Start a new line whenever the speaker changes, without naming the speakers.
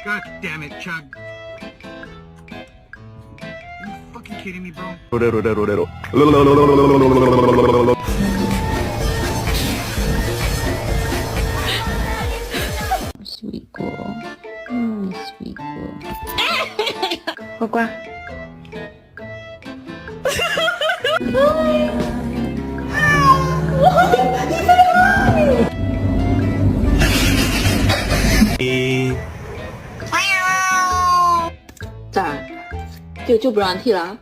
God damn it, Chug. You fucking kidding me, bro?
Sweet girl. Oh, sweet girl. 乖乖。咋？就不让剃了？